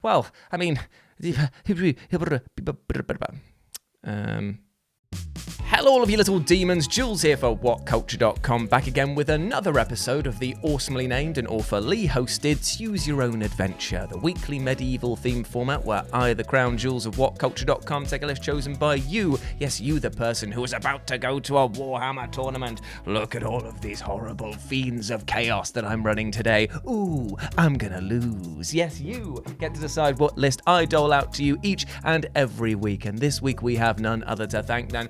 Well, I mean... Hello all of you little demons, Jules here for WhatCulture.com, back again with another episode of the awesomely named and awfully hosted Choose Your Own Adventure, the weekly medieval themed format where I, the crown Jules of WhatCulture.com, take a list chosen by you, yes you the person who is about to go to a Warhammer tournament. Look at all of these horrible fiends of chaos that I'm running today. Ooh, I'm gonna lose. Yes, you get to decide what list I dole out to you each and every week, and this week we have none other to thank than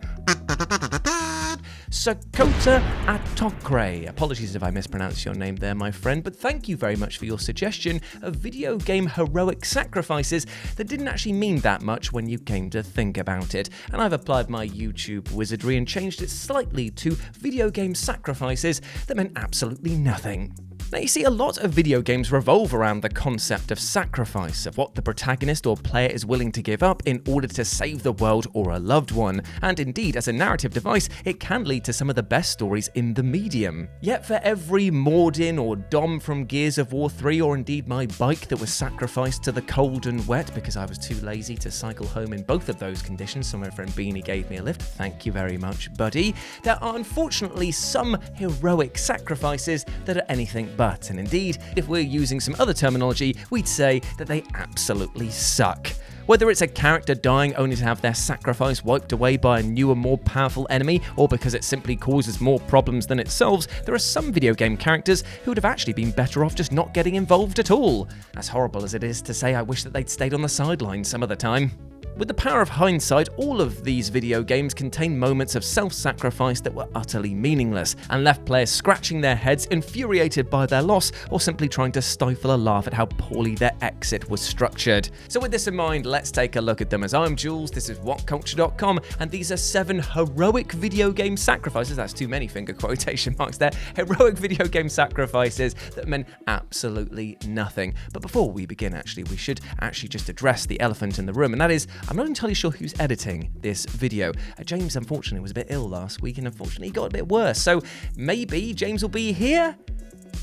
Sakota Atokre. Apologies if I mispronounced your name there, my friend, but thank you very much for your suggestion of video game heroic sacrifices that didn't actually mean that much when you came to think about it. And I've applied my YouTube wizardry and changed it slightly to video game sacrifices that meant absolutely nothing. Now, you see, a lot of video games revolve around the concept of sacrifice, of what the protagonist or player is willing to give up in order to save the world or a loved one. And indeed, as a narrative device, it can lead to some of the best stories in the medium. Yet for every Mordin or Dom from Gears of War 3, or indeed my bike that was sacrificed to the cold and wet because I was too lazy to cycle home in both of those conditions, so my friend Beanie gave me a lift, thank you very much, buddy, there are unfortunately some heroic sacrifices that are anything but, and indeed, if we're using some other terminology, we'd say that they absolutely suck. Whether it's a character dying only to have their sacrifice wiped away by a newer, more powerful enemy, or because it simply causes more problems than it solves, there are some video game characters who would have actually been better off just not getting involved at all. As horrible as it is to say, I wish that they'd stayed on the sidelines some of the time. With the power of hindsight, all of these video games contain moments of self-sacrifice that were utterly meaningless, and left players scratching their heads, infuriated by their loss, or simply trying to stifle a laugh at how poorly their exit was structured. So with this in mind, let's take a look at them. As I'm Jules, this is WhatCulture.com, and these are 7 heroic video game sacrifices, that's too many finger quotation marks there, heroic video game sacrifices that meant absolutely nothing. But before we begin, we should just address the elephant in the room, and that is, I'm not entirely sure who's editing this video. James, unfortunately, was a bit ill last week, and unfortunately he got a bit worse. So maybe James will be here?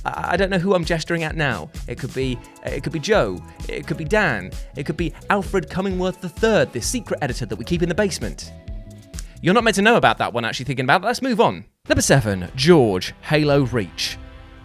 I don't know who I'm gesturing at now. It could be Joe. It could be Dan. It could be Alfred Cummingworth III, the secret editor that we keep in the basement. You're not meant to know about that one, actually thinking about it. Let's move on. Number 7, George, Halo Reach.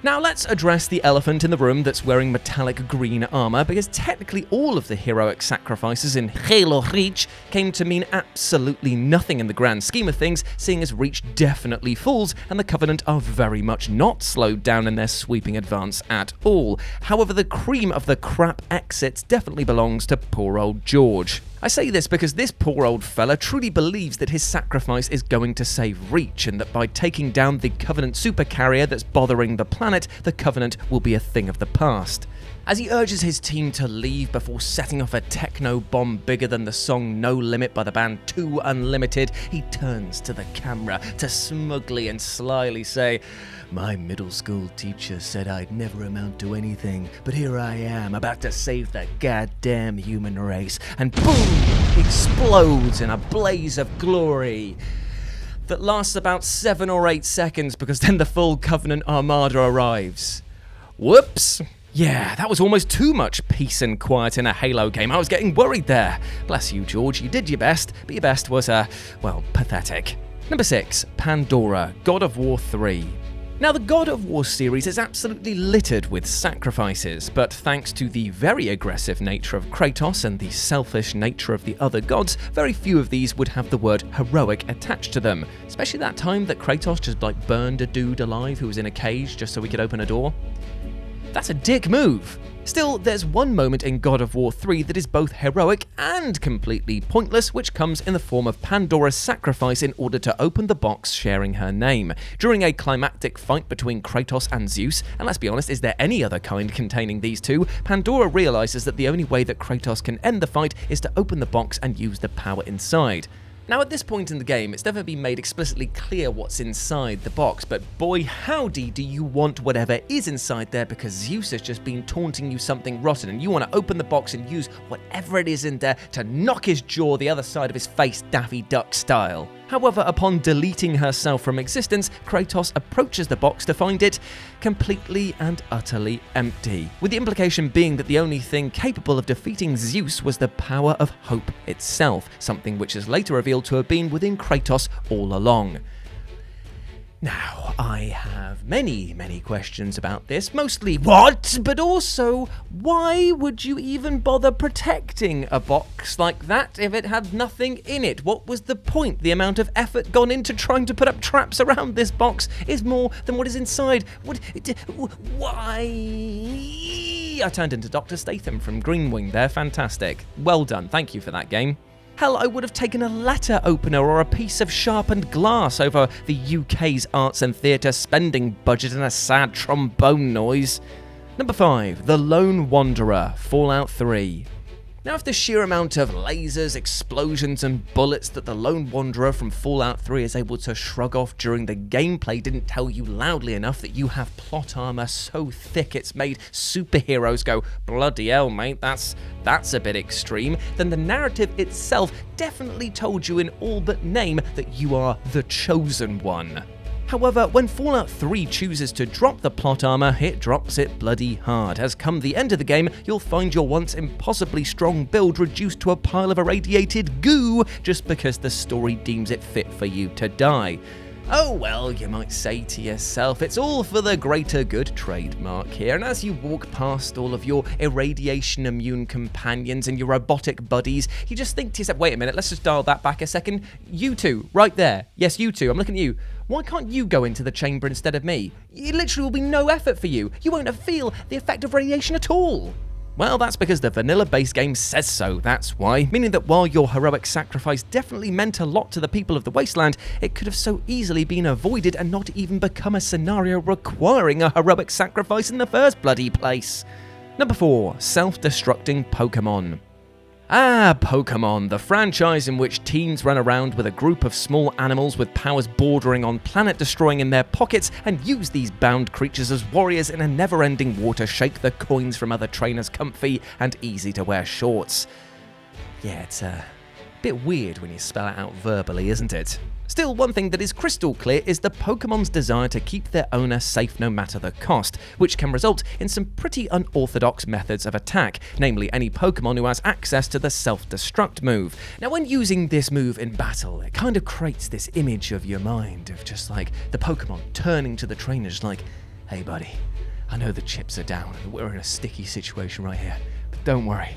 Now let's address the elephant in the room that's wearing metallic green armor, because technically all of the heroic sacrifices in Halo Reach came to mean absolutely nothing in the grand scheme of things, seeing as Reach definitely falls and the Covenant are very much not slowed down in their sweeping advance at all. However, the cream of the crap exits definitely belongs to poor old George. I say this because this poor old fella truly believes that his sacrifice is going to save Reach, and that by taking down the Covenant supercarrier that's bothering the planet, the Covenant will be a thing of the past. As he urges his team to leave before setting off a techno bomb bigger than the song No Limit by the band Too Unlimited, he turns to the camera to smugly and slyly say, "My middle school teacher said I'd never amount to anything, but here I am, about to save the goddamn human race," and boom, explodes in a blaze of glory that lasts about 7 or 8 seconds, because then the full Covenant armada arrives. Whoops. Yeah, that was almost too much peace and quiet in a Halo game. I was getting worried there. Bless you, George. You did your best, but your best was, pathetic. Number 6, Pandora, God of War 3. Now, the God of War series is absolutely littered with sacrifices, but thanks to the very aggressive nature of Kratos and the selfish nature of the other gods, very few of these would have the word heroic attached to them, especially that time that Kratos just burned a dude alive who was in a cage just so we could open a door. That's a dick move. Still, there's one moment in God of War 3 that is both heroic and completely pointless, which comes in the form of Pandora's sacrifice in order to open the box sharing her name. During a climactic fight between Kratos and Zeus, and let's be honest, is there any other kind containing these two, Pandora realizes that the only way that Kratos can end the fight is to open the box and use the power inside. Now, at this point in the game, it's never been made explicitly clear what's inside the box, but boy howdy do you want whatever is inside there, because Zeus has just been taunting you something rotten, and you want to open the box and use whatever it is in there to knock his jaw the other side of his face, Daffy Duck style. However, upon deleting herself from existence, Kratos approaches the box to find it completely and utterly empty, with the implication being that the only thing capable of defeating Zeus was the power of hope itself, something which is later revealed to have been within Kratos all along. Now, I have many questions about this, mostly what, but also why would you even bother protecting a box like that if it had nothing in it? What was the point? The amount of effort gone into trying to put up traps around this box is more than what is inside. Why? I turned into Dr. Statham from Green Wing there, fantastic. Well done, thank you for that game. Hell, I would have taken a letter opener or a piece of sharpened glass over the UK's arts and theatre spending budget and a sad trombone noise. Number 5, The Lone Wanderer, Fallout 3. Now, if the sheer amount of lasers, explosions and bullets that the Lone Wanderer from Fallout 3 is able to shrug off during the gameplay didn't tell you loudly enough that you have plot armor so thick it's made superheroes go, bloody hell mate, that's a bit extreme, then the narrative itself definitely told you in all but name that you are the chosen one. However, when Fallout 3 chooses to drop the plot armor, it drops it bloody hard, as come the end of the game, you'll find your once impossibly strong build reduced to a pile of irradiated goo just because the story deems it fit for you to die. Oh well, you might say to yourself, it's all for the greater good trademark here, and as you walk past all of your irradiation-immune companions and your robotic buddies, you just think to yourself, wait a minute, let's just dial that back a second. You two, right there. Yes, you two, I'm looking at you. Why can't you go into the chamber instead of me? It literally will be no effort for you. You won't feel the effect of radiation at all. Well, that's because the vanilla base game says so, that's why. Meaning that while your heroic sacrifice definitely meant a lot to the people of the wasteland, it could have so easily been avoided and not even become a scenario requiring a heroic sacrifice in the first bloody place. Number 4, Self-Destructing Pokemon. Pokemon, the franchise in which teens run around with a group of small animals with powers bordering on planet-destroying in their pockets and use these bound creatures as warriors in a never-ending war to shake the coins from other trainers' comfy and easy-to-wear shorts. Yeah, it's a bit weird when you spell it out verbally, isn't it? Still, one thing that is crystal clear is the Pokemon's desire to keep their owner safe no matter the cost, which can result in some pretty unorthodox methods of attack, namely any Pokemon who has access to the self-destruct move. Now, when using this move in battle, it kind of creates this image of your mind of just like the Pokemon turning to the trainers like, hey buddy, I know the chips are down and we're in a sticky situation right here, but don't worry,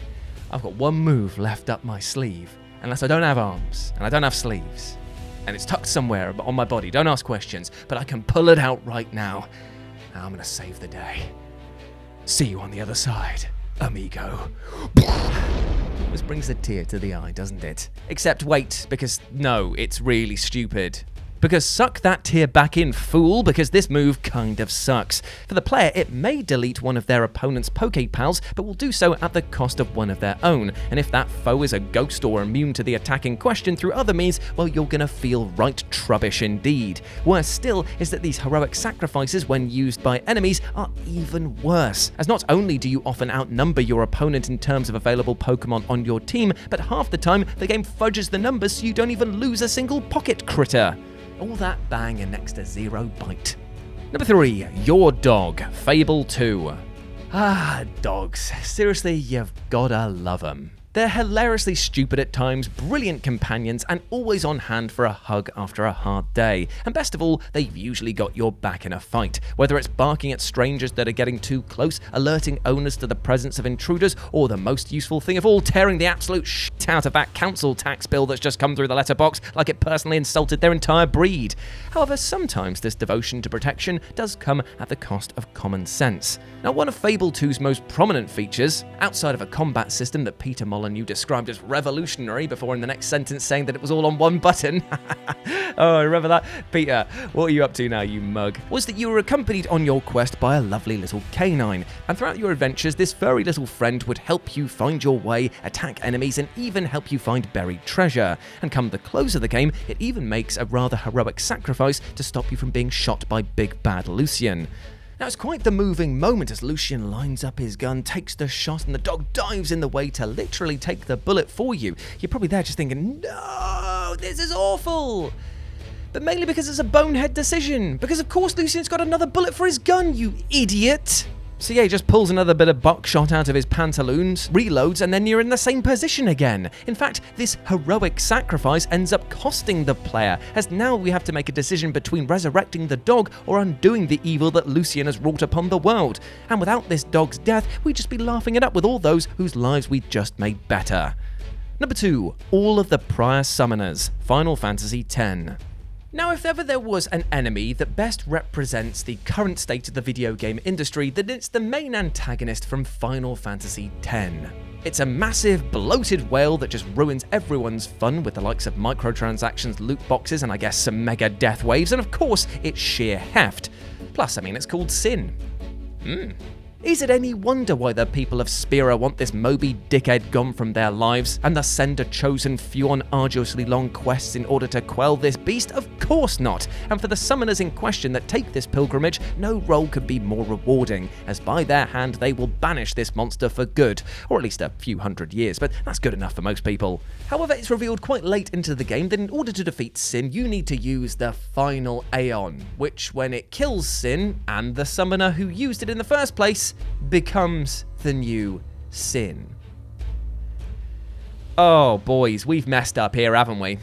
I've got one move left up my sleeve, unless I don't have arms and I don't have sleeves. And it's tucked somewhere on my body, don't ask questions, but I can pull it out right now. I'm gonna save the day. See you on the other side, amigo. This brings a tear to the eye, doesn't it? Except wait, because no, it's really stupid. Because suck that tear back in, fool, because this move kind of sucks. For the player, it may delete one of their opponent's Pokepals, but will do so at the cost of one of their own. And if that foe is a ghost or immune to the attack in question through other means, well, you're gonna feel right trubbish indeed. Worse still is that these heroic sacrifices, when used by enemies, are even worse, as not only do you often outnumber your opponent in terms of available Pokemon on your team, but half the time the game fudges the numbers so you don't even lose a single pocket critter. All that bang and next to 0 bite. Number 3, Your Dog, Fable 2. Dogs. Seriously, you've gotta love 'em. They're hilariously stupid at times, brilliant companions, and always on hand for a hug after a hard day. And best of all, they've usually got your back in a fight. Whether it's barking at strangers that are getting too close, alerting owners to the presence of intruders, or the most useful thing of all, tearing the absolute shit out of that council tax bill that's just come through the letterbox like it personally insulted their entire breed. However, sometimes this devotion to protection does come at the cost of common sense. Now, one of Fable 2's most prominent features, outside of a combat system that Peter Molyneux described as revolutionary before in the next sentence saying that it was all on one button. Oh, I remember that. Peter, what are you up to now, you mug? Was that you were accompanied on your quest by a lovely little canine. And throughout your adventures, this furry little friend would help you find your way, attack enemies, and even help you find buried treasure. And come the close of the game, it even makes a rather heroic sacrifice to stop you from being shot by Big Bad Lucian. Now, it's quite the moving moment as Lucian lines up his gun, takes the shot, and the dog dives in the way to literally take the bullet for you. You're probably there just thinking, no, no, this is awful. But mainly because it's a bonehead decision. Because of course Lucian's got another bullet for his gun, you idiot. So yeah, he just pulls another bit of buckshot out of his pantaloons, reloads, and then you're in the same position again. In fact, this heroic sacrifice ends up costing the player, as now we have to make a decision between resurrecting the dog or undoing the evil that Lucian has wrought upon the world. And without this dog's death, we'd just be laughing it up with all those whose lives we just made better. Number 2, all of the prior summoners, Final Fantasy X. Now, if ever there was an enemy that best represents the current state of the video game industry, then it's the main antagonist from Final Fantasy X. It's a massive, bloated whale that just ruins everyone's fun with the likes of microtransactions, loot boxes, and I guess some mega death waves, and of course, its sheer heft. Plus, it's called Sin. Is it any wonder why the people of Spira want this Moby dickhead gone from their lives, and thus send a chosen few on arduously long quests in order to quell this beast? Of course not! And for the summoners in question that take this pilgrimage, no role could be more rewarding, as by their hand they will banish this monster for good, or at least a few hundred years, but that's good enough for most people. However, it's revealed quite late into the game that in order to defeat Sin, you need to use the Final Aeon, which when it kills Sin, and the summoner who used it in the first place, becomes the new Sin. Oh boys, we've messed up here, haven't we?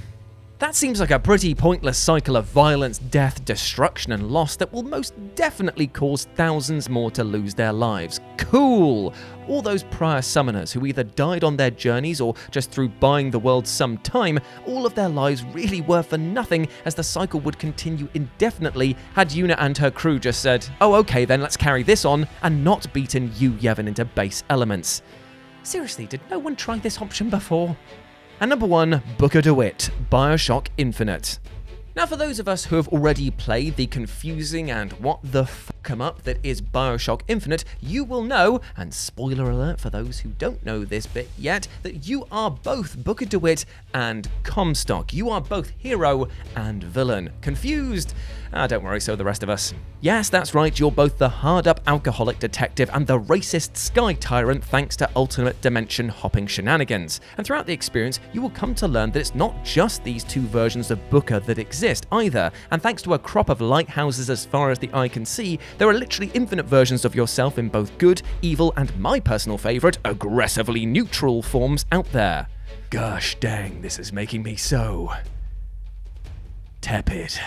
That seems like a pretty pointless cycle of violence, death, destruction, and loss that will most definitely cause thousands more to lose their lives. Cool! All those prior summoners who either died on their journeys or just through buying the world some time, all of their lives really were for nothing, as the cycle would continue indefinitely had Yuna and her crew just said, oh okay then, let's carry this on, and not beaten you Yevon into base elements. Seriously, did no one try this option before? And number 1, Booker DeWitt, BioShock Infinite. Now, for those of us who have already played the confusing and what the fuck-em-up that is BioShock Infinite, you will know, and spoiler alert for those who don't know this bit yet, that you are both Booker DeWitt and Comstock. You are both hero and villain. Confused? Don't worry, so are the rest of us. Yes, that's right, you're both the hard-up alcoholic detective and the racist sky tyrant thanks to ultimate dimension hopping shenanigans. And throughout the experience, you will come to learn that it's not just these two versions of Booker that exist either, and thanks to a crop of lighthouses as far as the eye can see, there are literally infinite versions of yourself in both good, evil, and my personal favourite, aggressively neutral forms out there. Gosh dang, this is making me so tepid.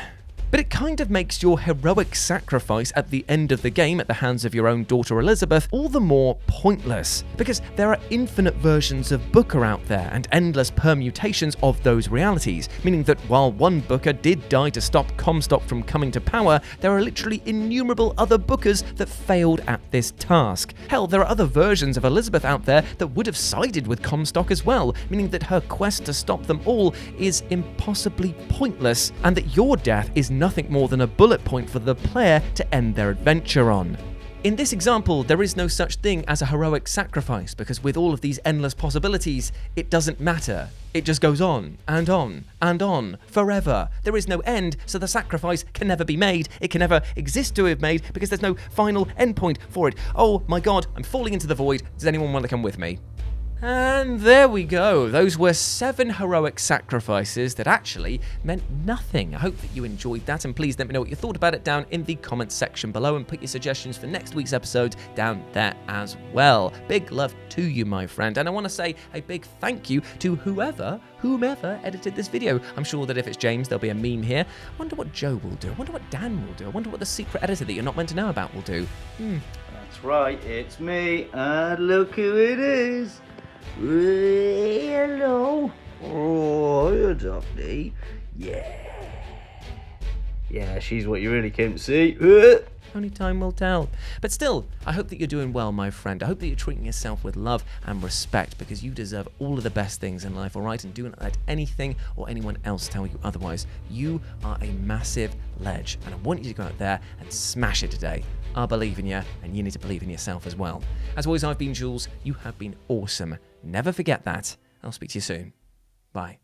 But it kind of makes your heroic sacrifice at the end of the game at the hands of your own daughter Elizabeth all the more pointless, because there are infinite versions of Booker out there and endless permutations of those realities, meaning that while one Booker did die to stop Comstock from coming to power, there are literally innumerable other Bookers that failed at this task. Hell, there are other versions of Elizabeth out there that would have sided with Comstock as well, meaning that her quest to stop them all is impossibly pointless, and that your death is nothing more than a bullet point for the player to end their adventure on. In this example, there is no such thing as a heroic sacrifice, because with all of these endless possibilities, it doesn't matter. It just goes on, and on, and on, forever. There is no end, so the sacrifice can never be made. It can never exist to have made, because there's no final endpoint for it. Oh my god, I'm falling into the void. Does anyone want to come with me? And there we go. Those were 7 heroic sacrifices that actually meant nothing. I hope that you enjoyed that, and please let me know what you thought about it down in the comments section below, and put your suggestions for next week's episode down there as well. Big love to you, my friend, and I want to say a big thank you to whomever edited this video. I'm sure that if it's James, there'll be a meme here. I wonder what Joe will do. I wonder what Dan will do. I wonder what the secret editor that you're not meant to know about will do. That's right, it's me, and look who it is. Hello. Oh, you're Daphne. Yeah, she's what you really came to see. Only time will tell. But still, I hope that you're doing well, my friend. I hope that you're treating yourself with love and respect, because you deserve all of the best things in life, all right? And do not let anything or anyone else tell you otherwise. You are a massive ledge, and I want you to go out there and smash it today. I believe in you, and you need to believe in yourself as well. As always, I've been Jules. You have been awesome. Never forget that. I'll speak to you soon. Bye.